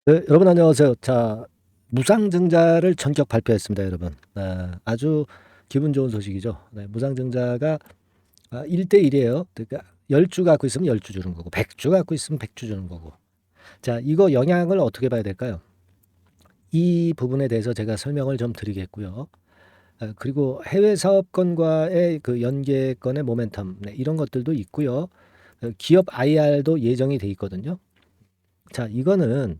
네, 여러분 안녕하세요. 자, 무상증자를 전격 발표했습니다, 여러분. 아주 기분 좋은 소식이죠. 네, 무상증자가 1대1이에요. 그러니까 10주 갖고 있으면 10주 주는 거고, 100주 갖고 있으면 100주 주는 거고. 자, 이거 영향을 어떻게 봐야 될까요? 이 부분에 대해서 제가 설명을 좀 드리겠고요. 그리고 해외 사업권과의 그 연계권의 모멘텀, 네, 이런 것들도 있고요. 기업 IR도 예정이 돼 있거든요. 자, 이거는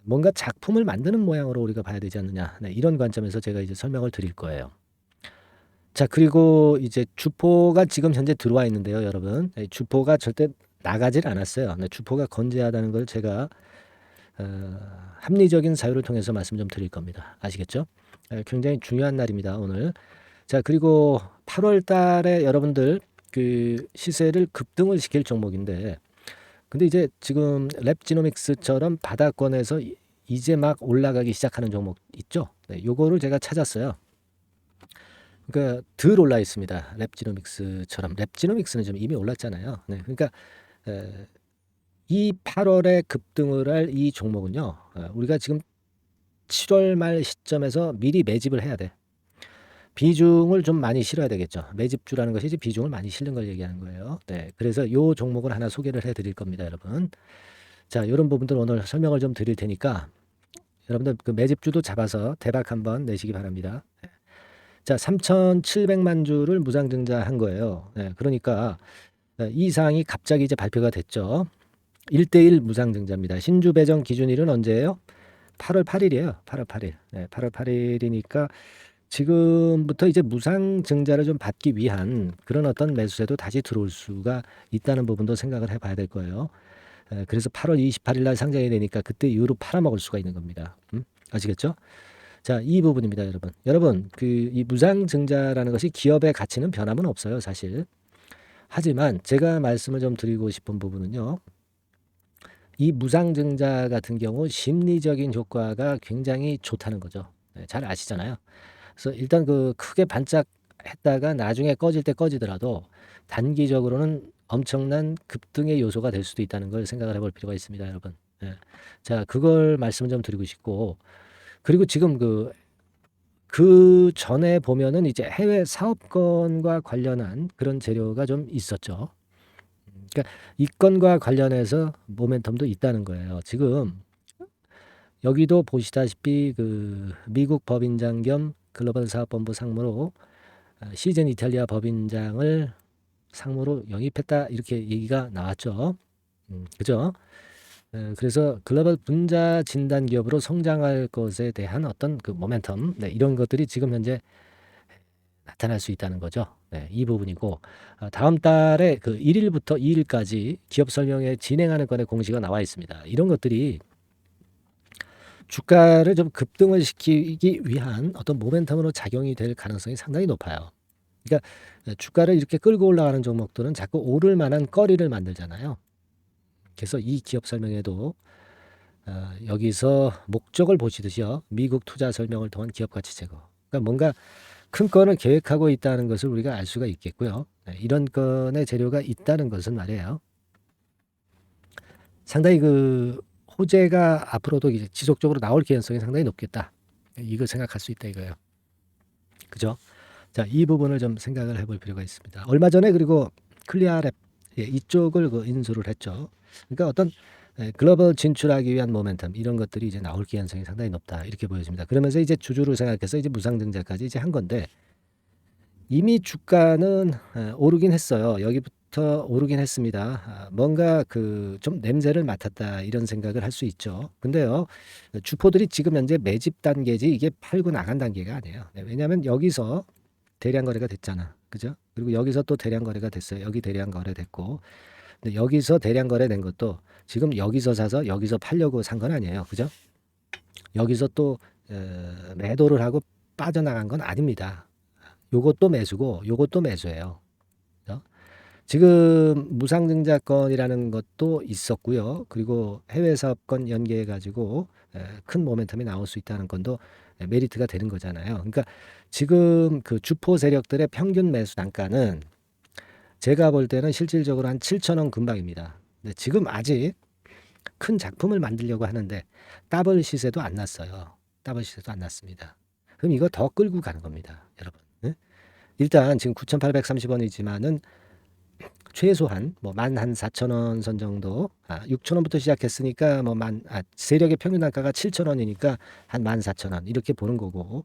뭔가 작품을 만드는 모양으로 우리가 봐야 되지 않느냐. 네, 이런 관점에서 제가 이제 설명을 드릴 거예요. 자, 그리고 이제 주포가 지금 현재 들어와 있는데요, 여러분. 네, 주포가 절대 나가질 않았어요. 네, 주포가 건재하다는 걸 제가 어, 합리적인 사유를 통해서 말씀 좀 드릴 겁니다. 아시겠죠? 굉장히 중요한 날입니다, 오늘. 자, 그리고 8월 달에 여러분들 그 시세를 급등을 시킬 종목인데, 근데 이제 지금 랩지노믹스처럼 바닥권에서 이제 막 올라가기 시작하는 종목 있죠? 네, 요거를 제가 찾았어요. 그러니까 덜 올라 있습니다. 랩지노믹스처럼. 랩지노믹스는 좀 이미 올랐잖아요. 네, 그러니까 이 8월에 급등을 할 이 종목은요. 우리가 지금 7월 말 시점에서 미리 매집을 해야 돼. 비중을 좀 많이 실어야 되겠죠. 매집주라는 것이 이제 비중을 많이 실는 걸 얘기하는 거예요. 네, 그래서 요 종목을 하나 소개를 해드릴 겁니다, 여러분. 자, 이런 부분들 오늘 설명을 좀 드릴 테니까 여러분들 그 매집주도 잡아서 대박 한번 내시기 바랍니다. 자, 3,700만 주를 무상증자한 거예요. 네, 그러니까 이 사항이 갑자기 이제 발표가 됐죠. 1대1 무상증자입니다. 신주 배정 기준일은 언제예요? 8월 8일이에요. 8월 8일. 네, 8월 8일이니까 지금부터 이제 무상증자를 좀 받기 위한 그런 어떤 매수세도 다시 들어올 수가 있다는 부분도 생각을 해봐야 될 거예요. 그래서 8월 28일 날 상장이 되니까 그때 이후로 팔아먹을 수가 있는 겁니다. 아시겠죠? 자, 이 부분입니다, 여러분. 여러분, 그 이 무상증자라는 것이 기업의 가치는 변함은 없어요, 사실. 하지만 제가 말씀을 좀 드리고 싶은 부분은요. 이 무상증자 같은 경우 심리적인 효과가 굉장히 좋다는 거죠. 네, 잘 아시잖아요. 그래서 일단 그 크게 반짝했다가 나중에 꺼질 때 꺼지더라도 단기적으로는 엄청난 급등의 요소가 될 수도 있다는 걸 생각을 해볼 필요가 있습니다, 여러분. 예. 자, 그걸 말씀을 좀 드리고 싶고, 그리고 지금 그 전에 보면은 이제 해외 사업권과 관련한 그런 재료가 좀 있었죠. 그러니까 이 건과 관련해서 모멘텀도 있다는 거예요. 지금 여기도 보시다시피 그 미국 법인장 겸 글로벌 사업본부 상무로 시즌 이탈리아 법인장을 상무로 영입했다 이렇게 얘기가 나왔죠. 그죠? 그래서 글로벌 분자 진단 기업으로 성장할 것에 대한 어떤 그 모멘텀, 네, 이런 것들이 지금 현재 나타날 수 있다는 거죠. 네, 이 부분이고 다음 달에 그 1일부터 2일까지 기업 설명회 진행하는 건의 공시가 나와 있습니다. 이런 것들이 주가를 좀 급등을 시키기 위한 어떤 모멘텀으로 작용이 될 가능성이 상당히 높아요. 그러니까 주가를 이렇게 끌고 올라가는 종목들은 자꾸 오를 만한 거리를 만들잖아요. 그래서 이 기업 설명회도 여기서 목적을 보시듯이요. 미국 투자 설명을 통한 기업 가치 제거. 그러니까 뭔가 큰 건을 계획하고 있다는 것을 우리가 알 수가 있겠고요. 네, 이런 건의 재료가 있다는 것은 말이에요. 상당히 그 호재가 앞으로도 이제 지속적으로 나올 개연성이 상당히 높겠다. 이걸 생각할 수 있다 이거예요. 그죠? 자, 이 부분을 좀 생각을 해볼 필요가 있습니다. 얼마 전에 그리고 클리아랩 이쪽을 그 인수를 했죠. 그러니까 어떤 글로벌 진출하기 위한 모멘텀 이런 것들이 이제 나올 개연성이 상당히 높다 이렇게 보여집니다. 그러면서 이제 주주를 생각해서 이제 무상증자까지 이제 한 건데 이미 주가는 오르긴 했어요. 여기부터 오르긴 했습니다. 뭔가 그 좀 냄새를 맡았다 이런 생각을 할 수 있죠. 근데요, 주포들이 지금 현재 매집 단계지 이게 팔고 나간 단계가 아니에요. 네, 왜냐하면 여기서 대량 거래가 됐잖아. 그죠? 그리고 여기서 또 대량 거래가 됐어요. 여기 대량 거래됐고. 근데 여기서 대량 거래된 것도 지금 여기서 사서 여기서 팔려고 산 건 아니에요. 그죠? 여기서 또 매도를 하고 빠져나간 건 아닙니다. 요것도 매수고 요것도 매수예요. 그죠? 지금 무상증자권이라는 것도 있었고요. 그리고 해외 사업권 연계해 가지고 큰 모멘텀이 나올 수 있다는 건도 메리트가 되는 거잖아요. 그러니까 지금 그 주포 세력들의 평균 매수 단가는 제가 볼 때는 실질적으로 한 7천 원 근방입니다. 근데 지금 아직 큰 작품을 만들려고 하는데 더블 시세도 안 났어요. 더블 시세도 안 났습니다. 그럼 이거 더 끌고 가는 겁니다, 여러분. 예? 일단 지금 9,830원이지만은 최소한 뭐 14,000원 선 정도, 6,000원부터 시작했으니까 뭐 세력의 평균 단가가 7,000원이니까 한 14,000원 이렇게 보는 거고,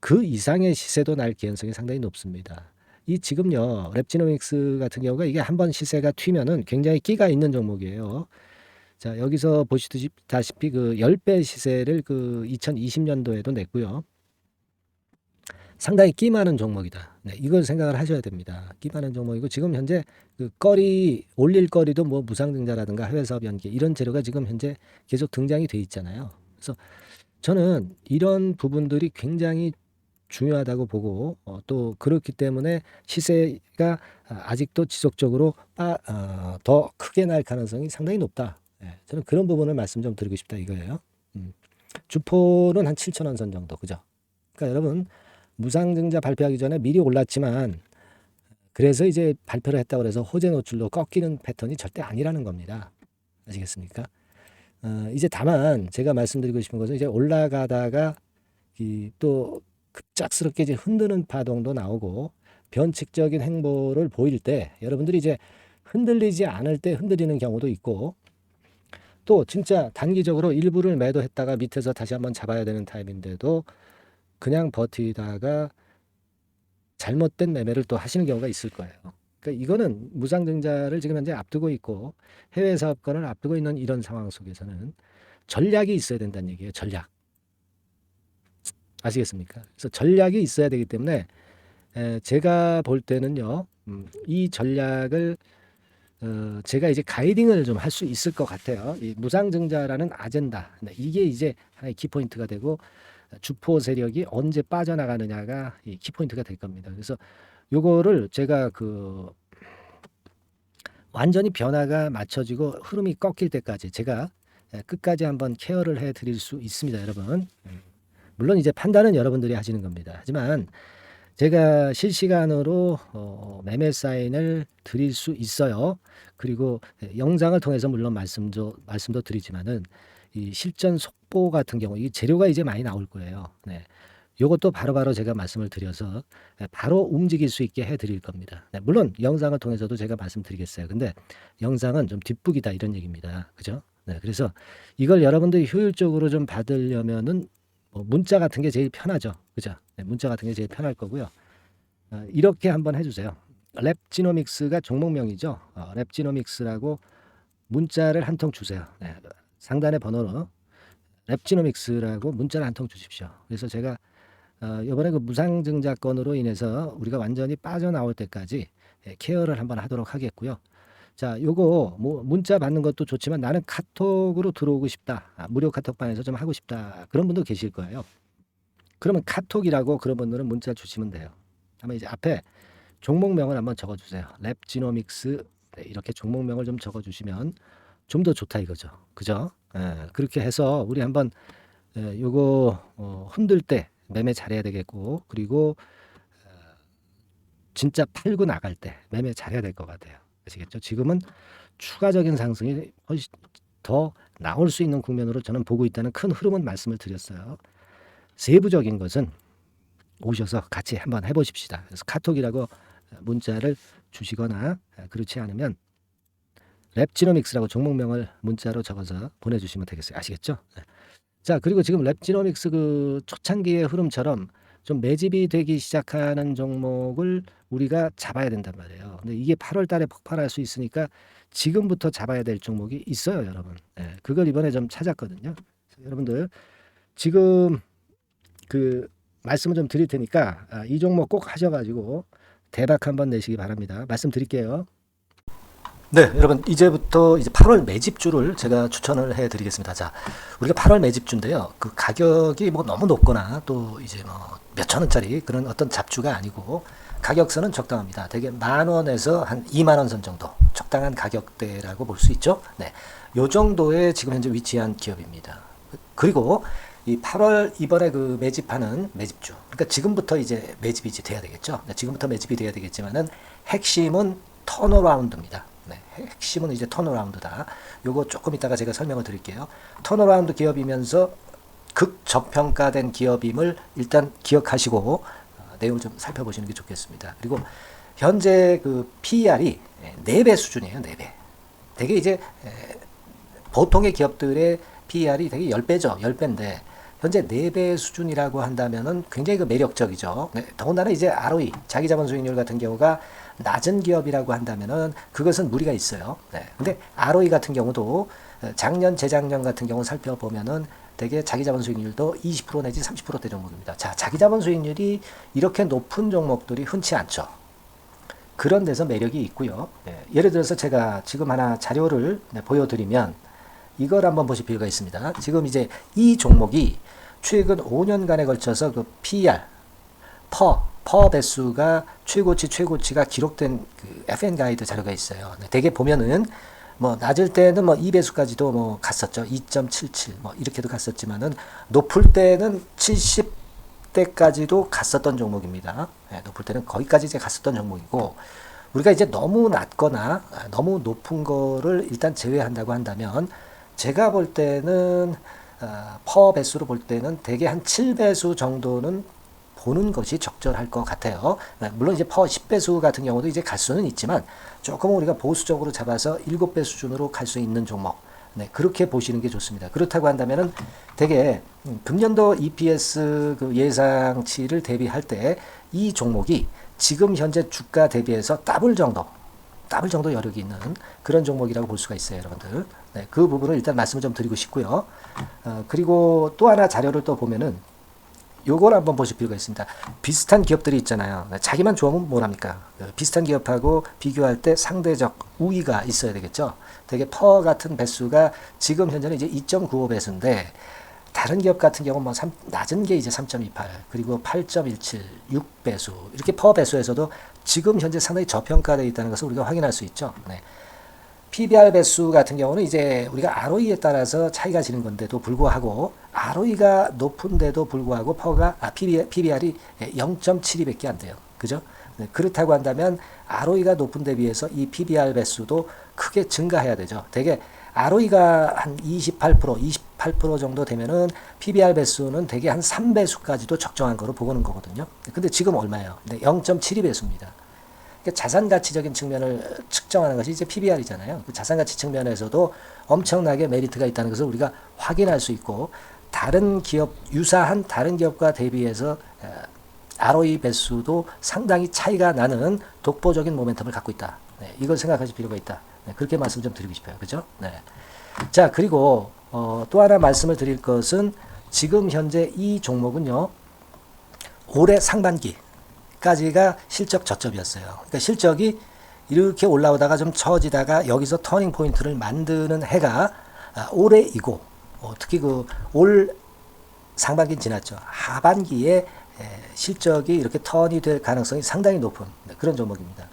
그 이상의 시세도 날 개연성이 상당히 높습니다. 이 지금요 랩지노믹스 같은 경우가 이게 한번 시세가 튀면은 굉장히 끼가 있는 종목이에요. 자, 여기서 보시다시피 그 10배 시세를 그 2020년도에도 냈고요. 상당히 끼 많은 종목이다. 네, 이걸 생각을 하셔야 됩니다. 끼 많은 종목이고, 지금 현재 그 올릴 거리도 뭐 무상증자라든가 해외 사업 연계 이런 재료가 지금 현재 계속 등장이 돼 있잖아요. 그래서 저는 이런 부분들이 굉장히 중요하다고 보고, 또 그렇기 때문에 시세가 아직도 지속적으로 더 크게 날 가능성이 상당히 높다. 예, 저는 그런 부분을 말씀 좀 드리고 싶다 이거예요. 주포는 한 7,000원 선 정도, 그죠? 그러니까 여러분, 무상증자 발표하기 전에 미리 올랐지만, 그래서 이제 발표를 했다고 해서 호재 노출로 꺾이는 패턴이 절대 아니라는 겁니다. 아시겠습니까? 이제 다만 제가 말씀드리고 싶은 것은, 이제 올라가다가 또 급작스럽게 이제 흔드는 파동도 나오고 변칙적인 행보를 보일 때, 여러분들이 이제 흔들리지 않을 때 흔들리는 경우도 있고, 또 진짜 단기적으로 일부를 매도했다가 밑에서 다시 한번 잡아야 되는 타임인데도 그냥 버티다가 잘못된 매매를 또 하시는 경우가 있을 거예요. 그러니까 이거는 무상증자를 지금 현재 앞두고 있고 해외 사업권을 앞두고 있는 이런 상황 속에서는 전략이 있어야 된다는 얘기예요. 전략. 아시겠습니까? 그래서 전략이 있어야 되기 때문에 제가 볼 때는요, 이 전략을 제가 이제 가이딩을 좀 할 수 있을 것 같아요. 이 무상증자라는 아젠다. 이게 이제 하나의 키포인트가 되고, 주포 세력이 언제 빠져나가느냐가 이 키포인트가 될 겁니다. 그래서 요거를 제가 완전히 변화가 맞춰지고 흐름이 꺾일 때까지 제가 끝까지 한번 케어를 해 드릴 수 있습니다, 여러분. 물론 이제 판단은 여러분들이 하시는 겁니다. 하지만 제가 실시간으로 매매 사인을 드릴 수 있어요. 그리고 영상을 통해서 물론 말씀도 드리지만은, 이 실전 속보 같은 경우 이 재료가 이제 많이 나올 거예요. 네. 요것도 바로바로 제가 말씀을 드려서 바로 움직일 수 있게 해 드릴 겁니다. 네. 물론 영상을 통해서도 제가 말씀드리겠어요. 근데 영상은 좀 뒷북이다 이런 얘기입니다. 그죠? 네. 그래서 이걸 여러분들이 효율적으로 좀 받으려면은 문자 같은 게 제일 편하죠. 그죠? 네, 문자 같은 게 제일 편할 거고요. 이렇게 한번 해주세요. 랩지노믹스가 종목명이죠. 랩지노믹스라고 문자를 한 통 주세요. 네, 상단의 번호로 랩지노믹스라고 문자를 한 통 주십시오. 그래서 제가 이번에 그 무상증자건으로 인해서 우리가 완전히 빠져나올 때까지 케어를 한번 하도록 하겠고요. 자, 요거 뭐 문자 받는 것도 좋지만 나는 카톡으로 들어오고 싶다. 무료 카톡방에서 좀 하고 싶다. 그런 분도 계실 거예요. 그러면 카톡이라고 그런 분들은 문자 주시면 돼요. 아마 이제 앞에 종목명을 한번 적어주세요. 랩지노믹스, 네, 이렇게 종목명을 좀 적어주시면 좀 더 좋다 이거죠. 그죠? 그렇게 해서 우리 한번 요거 흔들 때 매매 잘해야 되겠고, 그리고 진짜 팔고 나갈 때 매매 잘해야 될 것 같아요. 아시겠죠? 지금은 추가적인 상승이 훨씬 더 나올 수 있는 국면으로 저는 보고 있다는 큰 흐름은 말씀을 드렸어요. 세부적인 것은 오셔서 같이 한번 해보십시다. 그래서 카톡이라고 문자를 주시거나, 그렇지 않으면 랩지노믹스라고 종목명을 문자로 적어서 보내주시면 되겠어요. 아시겠죠? 자, 그리고 지금 랩지노믹스 그 초창기의 흐름처럼 좀 매집이 되기 시작하는 종목을 우리가 잡아야 된단 말이에요. 근데 이게 8월 달에 폭발할 수 있으니까 지금부터 잡아야 될 종목이 있어요, 여러분. 그걸 이번에 좀 찾았거든요. 여러분들 지금 그 말씀을 좀 드릴 테니까 이 종목 꼭 하셔가지고 대박 한번 내시기 바랍니다. 말씀드릴게요. 네, 여러분 이제부터 이제 8월 매집주를 제가 추천을 해드리겠습니다. 자, 우리가 8월 매집주인데요. 그 가격이 뭐 너무 높거나 또 이제 뭐 몇천 원짜리 그런 어떤 잡주가 아니고 가격선은 적당합니다. 대개 10,000원에서 한 20,000원 선 정도 적당한 가격대라고 볼 수 있죠. 네, 요 정도에 지금 현재 위치한 기업입니다. 그리고 이 8월 이번에 그 매집하는 매집주, 그러니까 지금부터 이제 매집이 돼야 되겠죠. 지금부터 매집이 돼야 되겠지만은 핵심은 턴어라운드입니다. 네, 핵심은 이제 턴어라운드다. 요거 조금 이따가 제가 설명을 드릴게요. 턴어라운드 기업이면서 극저평가된 기업임을 일단 기억하시고 내용을 좀 살펴보시는 게 좋겠습니다. 그리고 현재 그 PER이 4배 수준이에요. 4배. 되게 이제 보통의 기업들의 PER이 되게 10배죠. 10배인데 현재 4배 수준이라고 한다면은 굉장히 그 매력적이죠. 네, 더군다나 이제 ROE, 자기자본 수익률 같은 경우가 낮은 기업이라고 한다면은 그것은 무리가 있어요. 네. 근데 ROE 같은 경우도 작년, 재작년 같은 경우 살펴보면은 되게 자기자본 수익률도 20% 내지 30%대 종목입니다. 자, 자기자본 수익률이 이렇게 높은 종목들이 흔치 않죠. 그런 데서 매력이 있고요. 네. 예를 들어서 제가 지금 하나 자료를 보여드리면 이걸 한번 보실 필요가 있습니다. 지금 이제 이 종목이 최근 5년간에 걸쳐서 그 PER, 퍼 배수가 최고치가 기록된 그 FN 가이드 자료가 있어요. 네, 대개 보면은 뭐 낮을 때는 뭐 2배수까지도 뭐 갔었죠. 2.77 뭐 이렇게도 갔었지만은 높을 때는 70대까지도 갔었던 종목입니다. 네, 높을 때는 거기까지 이제 갔었던 종목이고 우리가 이제 너무 낮거나 너무 높은 거를 일단 제외한다고 한다면 제가 볼 때는 퍼 배수로 볼 때는 대개 한 7배수 정도는 보는 것이 적절할 것 같아요. 물론 이제 퍼 10배수 같은 경우도 이제 갈 수는 있지만 조금 우리가 보수적으로 잡아서 7배 수준으로 갈 수 있는 종목. 네, 그렇게 보시는 게 좋습니다. 그렇다고 한다면은 되게 금년도 EPS 그 예상치를 대비할 때 이 종목이 지금 현재 주가 대비해서 더블 정도 여력이 있는 그런 종목이라고 볼 수가 있어요, 여러분들. 네, 그 부분을 일단 말씀을 좀 드리고 싶고요. 그리고 또 하나 자료를 또 보면은 요걸 한번 보실 필요가 있습니다. 비슷한 기업들이 있잖아요. 자기만 좋으면 뭐랍니까? 비슷한 기업하고 비교할 때 상대적 우위가 있어야 되겠죠. 되게 퍼 같은 배수가 지금 현재는 이제 2.95배수인데 다른 기업 같은 경우는 뭐 낮은 게 이제 3.28 그리고 8.17, 6배수 이렇게 퍼 배수에서도 지금 현재 상당히 저평가되어 있다는 것을 우리가 확인할 수 있죠. 네. PBR 배수 같은 경우는 이제 우리가 ROE에 따라서 차이가 지는 건데도 불구하고 ROE가 높은데도 불구하고 PBR이 0.72밖에 안 돼요. 그죠? 네, 그렇다고 한다면 ROE가 높은 데 비해서 이 PBR 배수도 크게 증가해야 되죠. 되게 ROE가 한 28% 정도 되면은 PBR 배수는 되게 한 3배수까지도 적정한 거로 보고는 거거든요. 근데 지금 얼마예요? 네, 0.72배수입니다. 자산 가치적인 측면을 측정하는 것이 이제 PBR이잖아요. 그 자산 가치 측면에서도 엄청나게 메리트가 있다는 것을 우리가 확인할 수 있고 다른 기업 유사한 다른 기업과 대비해서 ROE 배수도 상당히 차이가 나는 독보적인 모멘텀을 갖고 있다. 네, 이걸 생각하실 필요가 있다. 네, 그렇게 말씀 좀 드리고 싶어요. 그죠? 네. 자, 그리고 또 하나 말씀을 드릴 것은 지금 현재 이 종목은요. 올해 상반기 까지가 실적 저점이었어요. 그러니까 실적이 이렇게 올라오다가 좀 처지다가 여기서 터닝 포인트를 만드는 해가 올해이고 특히 그 올 상반기 지났죠. 하반기에 실적이 이렇게 턴이 될 가능성이 상당히 높은 그런 종목입니다.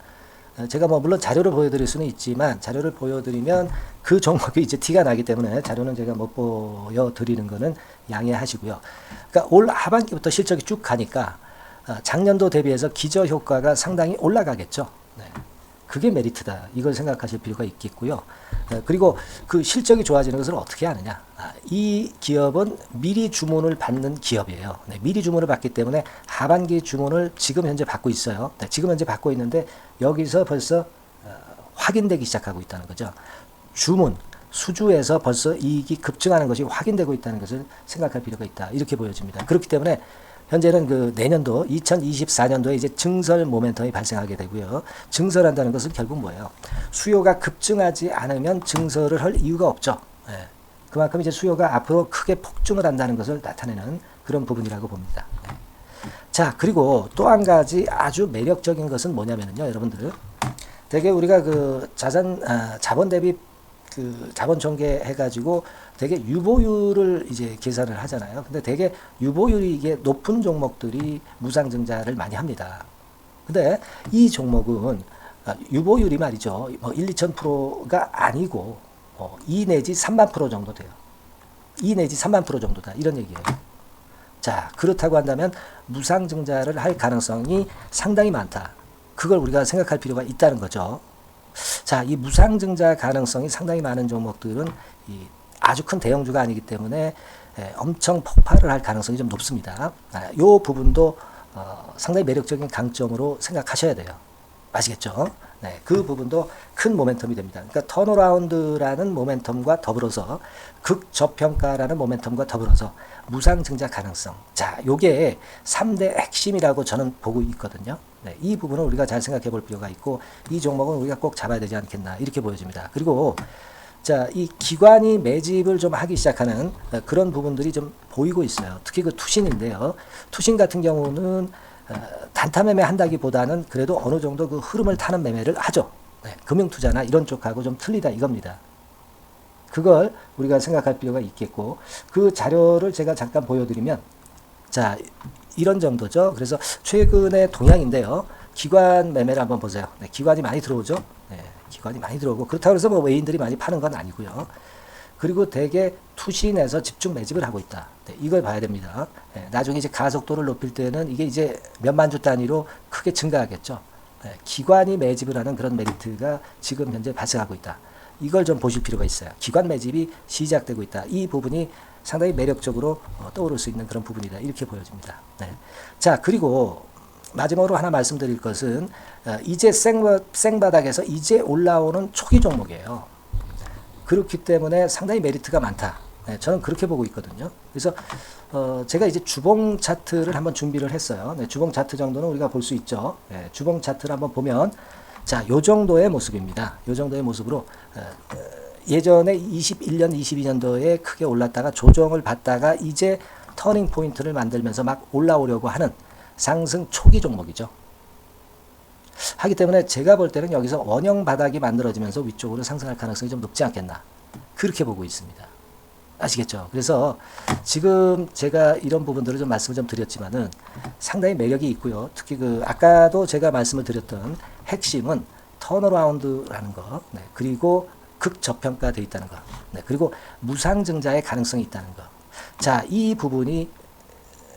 제가 뭐 물론 자료를 보여드릴 수는 있지만 자료를 보여드리면 그 종목이 이제 티가 나기 때문에 자료는 제가 못 보여드리는 거는 양해하시고요. 그러니까 올 하반기부터 실적이 쭉 가니까 작년도 대비해서 기저효과가 상당히 올라가겠죠. 네. 그게 메리트다. 이걸 생각하실 필요가 있겠고요. 그리고 그 실적이 좋아지는 것을 어떻게 하느냐. 이 기업은 미리 주문을 받는 기업이에요. 네. 미리 주문을 받기 때문에 하반기 주문을 지금 현재 받고 있어요. 네. 지금 현재 받고 있는데 여기서 벌써 확인되기 시작하고 있다는 거죠. 주문, 수주에서 벌써 이익이 급증하는 것이 확인되고 있다는 것을 생각할 필요가 있다. 이렇게 보여집니다. 그렇기 때문에 현재는 그 내년도 2024년도에 이제 증설 모멘텀이 발생하게 되고요. 증설한다는 것은 결국 뭐예요? 수요가 급증하지 않으면 증설을 할 이유가 없죠. 네. 그만큼 이제 수요가 앞으로 크게 폭증을 한다는 것을 나타내는 그런 부분이라고 봅니다. 네. 자, 그리고 또 한 가지 아주 매력적인 것은 뭐냐면요, 여러분들. 되게 우리가 그 자본 대비 그 자본 전개 해가지고 되게 유보율을 이제 계산을 하잖아요. 근데 되게 유보율이 이게 높은 종목들이 무상증자를 많이 합니다. 근데 이 종목은 유보율이 말이죠. 뭐 1, 2,000%가 아니고 2 내지 3만 프로 정도 돼요. 2 내지 3만 프로 정도다. 이런 얘기예요. 자, 그렇다고 한다면 무상증자를 할 가능성이 상당히 많다. 그걸 우리가 생각할 필요가 있다는 거죠. 자, 이 무상증자 가능성이 상당히 많은 종목들은 이 아주 큰 대형주가 아니기 때문에 엄청 폭발을 할 가능성이 좀 높습니다. 이 부분도 상당히 매력적인 강점으로 생각하셔야 돼요. 아시겠죠? 네, 그 부분도 큰 모멘텀이 됩니다. 그러니까 턴어라운드라는 모멘텀과 더불어서 극저평가라는 모멘텀과 더불어서 무상증자 가능성. 자, 요게 3대 핵심이라고 저는 보고 있거든요. 네, 이 부분을 우리가 잘 생각해 볼 필요가 있고 이 종목은 우리가 꼭 잡아야 되지 않겠나 이렇게 보여집니다. 그리고 자, 이 기관이 매집을 좀 하기 시작하는 그런 부분들이 좀 보이고 있어요. 특히 그 투신인데요. 투신 같은 경우는 단타 매매 한다기보다는 그래도 어느 정도 그 흐름을 타는 매매를 하죠. 네, 금융투자나 이런 쪽하고 좀 틀리다 이겁니다. 그걸 우리가 생각할 필요가 있겠고 그 자료를 제가 잠깐 보여드리면 자, 이런 정도죠. 그래서 최근의 동향인데요. 기관 매매를 한번 보세요. 네, 기관이 많이 들어오죠. 네, 기관이 많이 들어오고 그렇다고 해서 뭐 외인들이 많이 파는 건 아니고요. 그리고 대개 투신에서 집중 매집을 하고 있다. 네, 이걸 봐야 됩니다. 네, 나중에 이제 가속도를 높일 때는 이게 이제 몇만 주 단위로 크게 증가하겠죠. 네, 기관이 매집을 하는 그런 메리트가 지금 현재 발생하고 있다. 이걸 좀 보실 필요가 있어요. 기관 매집이 시작되고 있다. 이 부분이 상당히 매력적으로 떠오를 수 있는 그런 부분이다. 이렇게 보여집니다. 네. 자, 그리고 마지막으로 하나 말씀드릴 것은 이제 생바닥에서 이제 올라오는 초기 종목이에요. 그렇기 때문에 상당히 메리트가 많다. 네, 저는 그렇게 보고 있거든요. 그래서 제가 이제 주봉 차트를 한번 준비를 했어요. 네, 주봉 차트 정도는 우리가 볼 수 있죠. 네, 주봉 차트를 한번 보면 자, 요 정도의 모습입니다. 요 정도의 모습으로 예전에 21년, 22년도에 크게 올랐다가 조정을 받다가 이제 터닝 포인트를 만들면서 막 올라오려고 하는 상승 초기 종목이죠. 하기 때문에 제가 볼 때는 여기서 원형 바닥이 만들어지면서 위쪽으로 상승할 가능성이 좀 높지 않겠나 그렇게 보고 있습니다. 아시겠죠? 그래서 지금 제가 이런 부분들을 좀 말씀을 좀 드렸지만은 상당히 매력이 있고요. 특히 그 아까도 제가 말씀을 드렸던 핵심은 턴어라운드라는 거, 네, 그리고 극저평가되어 있다는 거, 네, 그리고 무상증자의 가능성이 있다는 거. 자, 이 부분이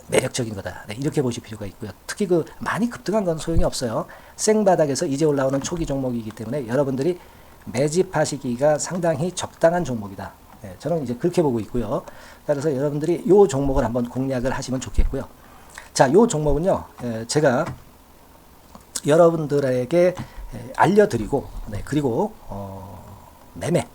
매력적인 거다. 네, 이렇게 보실 필요가 있고요. 특히 그 많이 급등한 건 소용이 없어요. 생바닥에서 이제 올라오는 초기 종목이기 때문에 여러분들이 매집하시기가 상당히 적당한 종목이다. 네, 저는 이제 그렇게 보고 있고요. 따라서 여러분들이 이 종목을 한번 공략을 하시면 좋겠고요. 자, 이 종목은요, 제가 여러분들에게 알려드리고, 네, 그리고 매매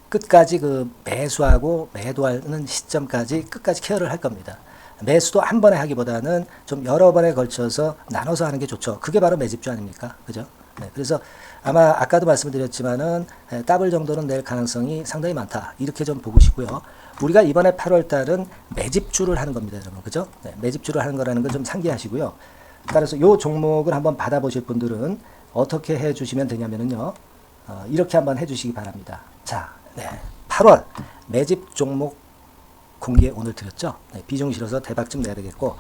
끝까지 그 매수하고 매도하는 시점까지 끝까지 케어를 할 겁니다. 매수도 한 번에 하기보다는 좀 여러 번에 걸쳐서 나눠서 하는 게 좋죠. 그게 바로 매집주 아닙니까? 그죠? 네, 그래서 아마 아까도 말씀드렸지만은 더블 정도는 낼 가능성이 상당히 많다. 이렇게 좀 보시고요. 우리가 이번에 8월 달은 매집주를 하는 겁니다, 여러분. 그죠? 네, 매집주를 하는 거라는 걸 좀 상기하시고요. 따라서 요 종목을 한번 받아보실 분들은 어떻게 해 주시면 되냐면은요. 이렇게 한번 해 주시기 바랍니다. 자, 네, 8월 매집 종목 공개 오늘 드렸죠. 네, 비중 실어서 대박 좀 내야 되겠고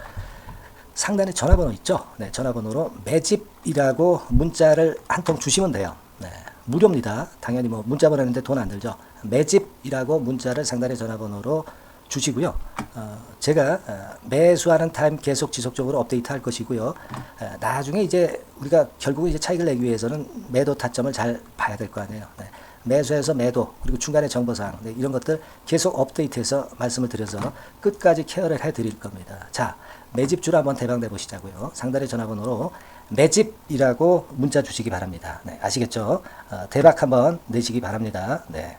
상단에 전화번호 있죠. 네, 전화번호로 매집이라고 문자를 한 통 주시면 돼요. 네, 무료입니다. 당연히 뭐 문자 보내는데 돈 안 들죠. 매집이라고 문자를 상단의 전화번호로 주시고요. 제가 매수하는 타임 계속 지속적으로 업데이트 할 것이고요. 나중에 이제 우리가 결국은 이제 차익을 내기 위해서는 매도 타점을 잘 봐야 될 거 아니에요. 네. 매수해서 매도 그리고 중간에 정보사항 네, 이런 것들 계속 업데이트해서 말씀을 드려서 끝까지 케어를 해드릴 겁니다. 자, 매집주를 한번 대박 내보시자고요. 상단의 전화번호로 매집이라고 문자 주시기 바랍니다. 네, 아시겠죠? 대박 한번 내시기 바랍니다. 네.